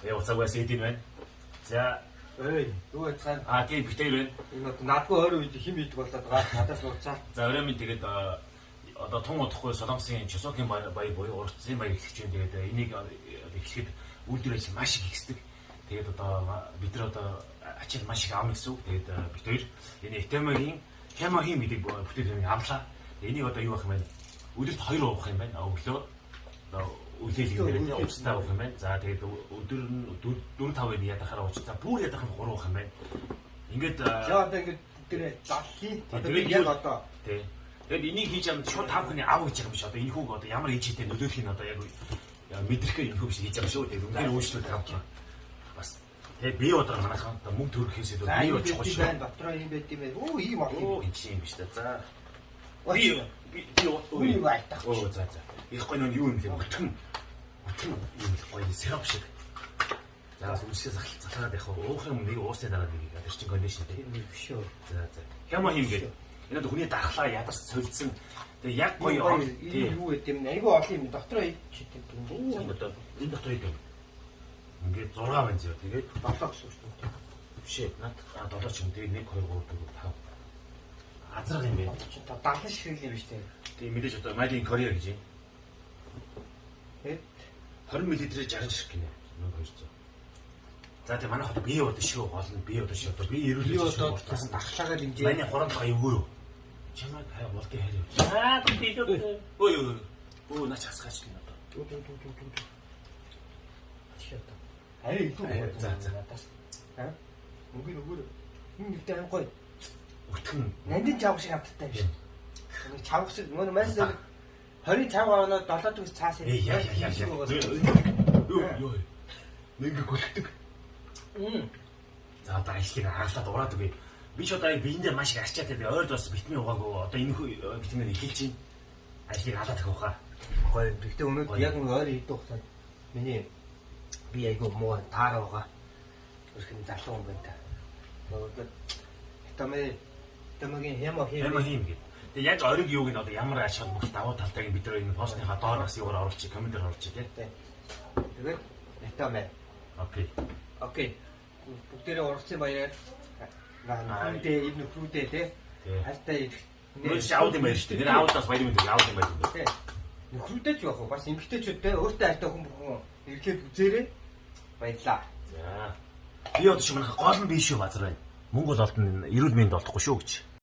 Уцаагүй сэдин байна. За. Юу яцгаана? Тийм битээр байна. Энэ надгүй өөр үед хим хийдэг болоод байгаа. Надаас нууцаа. За өрөөмийн тэгээд одоо тун удахгүй Солонгосын Чосокийн баяр буюу уртсын баяр эхлэж байна. Тэгээд энийг эхлэхэд үйлдвэр ажил маш их ихсдэг. Тэгээд одоо бид нар одоо ачаал маш их аавна гэсэн үг. Тэгээд бид хоёр энэ Хямагийн гэдэг бүтээгдэхүүнийг авлаа. Энийг одоо юу ах юм бэ? Өдөрт 2 уух юм байна. Өглөө одоо үлээлгээрээ уустаа уух юм байна. За тэгээд өдөр нь 4-5 ядахаараа ууч. За бүр ядах нь 3 уух юм байна. Ингээд за одоо ингээд тэр залхий. Одоо яг одоо тий. Тэгээд энийг хийж амд шууд 5 хүний аав гэж байгаа юм шиг. Одоо энэ хүүг одоо ямар ээж хийдэг нөлөөлөх нь одоо яг мэдрэхээ энэ хүүг хийж байгаа шүү. Тэгээд үнээр өөрчлөлт авч байгаа. Бас тэгээд би одоо манайхан мөнгө төрөхөөс илүү би очих гэж байна. Дотроо юм байт юм байна. Ийм ах юм юм биш та. За би вайтах. За. Их гоё нэг юу юм бэ? Утган юм гоё сироп шиг. За сүнсээ залхаад явах. Уух юм нэг уусны дараа нэг адэрчин кондишн тийм биш үү. За. Хяма хийм гээд. Энэ хүний дархлаа ядарч солилцсон. Тэгээ яг гоё юу гэдэм юм айгүй олон юм дотроо хийдэг юм. Одоо энэ дотроо хийдэг. Ингээд 6 байна зөө. Тэгээд 7 гэсэн шүү дээ. Биш ээ. Наад 7 ч юм. Тэгээд 1 2 3 4 5. Азраг юм бэ. 70 шиг юм биш үү? Тийм мэдээж одоо Made in Korea гэж юм. 20 мл-ээр 60 шиг гинэ. 1200. За тийм манайх одоо бие одоо шүү гол нь бие одоо шүү. Одоо бие эрүүл бие одоо дахлаагаа дэмжээ. Манай хорон хай өвөө. Чамайг хай болдгийн хайр. Тийм дээ. Өө наач хасгаач гинэ одоо. Түү. Арай илүү за. Өгөр. Энэ нэгтэй ам гоё. Өтгөн. Нандин чавх шиг хавталтай биш. Нэг чавх шиг нөгөө маш зөв 20 50 оноо 7 төгс цаас яа. Юу. Нэг гөлтөг. За одоо ажлыг хаалаад ураад үгүй. Би ч одоо биендээ маш их арчаад байдаг. Ойрд бас витамин угаагүй. Одоо энэ витамин эхэлж байна. Ажлыг хаалаад авах хаа. Гоё. Гэхдээ өнөөдөр яг нэг ойр идэх хугацаанд миний би айгүй муу таараа байгаа. Өөрхөн залуу юм байна та. Одоо тамагийн хяма хийм гэдэг. Тэгээ яг ориг юуг нь одоо ямар ач холбогдол давуу талтайг бид нар энэ постныхаа доор бас юугаар оруулчих, комментээр оруулчих тий. Тэгээд ятамэ. Окей. Бүгдээрээ урагцсан баяраар. Наандээ ивнэ фрүүтэй тий. Хайртай нөөш аауд юм байна шүү дээ. Нэр ааудаас баяр мэдээ аауд юм байна. Тий. Нөхрүүтэй ч яах вэ? Бас эмгтээчүүдтэй өөртөө хайртай хүн ирэхэд үзээрэй. Баярлаа. За. Би одоо чи манайха гол нь биш шүү базар байна. Мөнгө бол олдно эрүүл мэнд олдохгүй шүү гэж.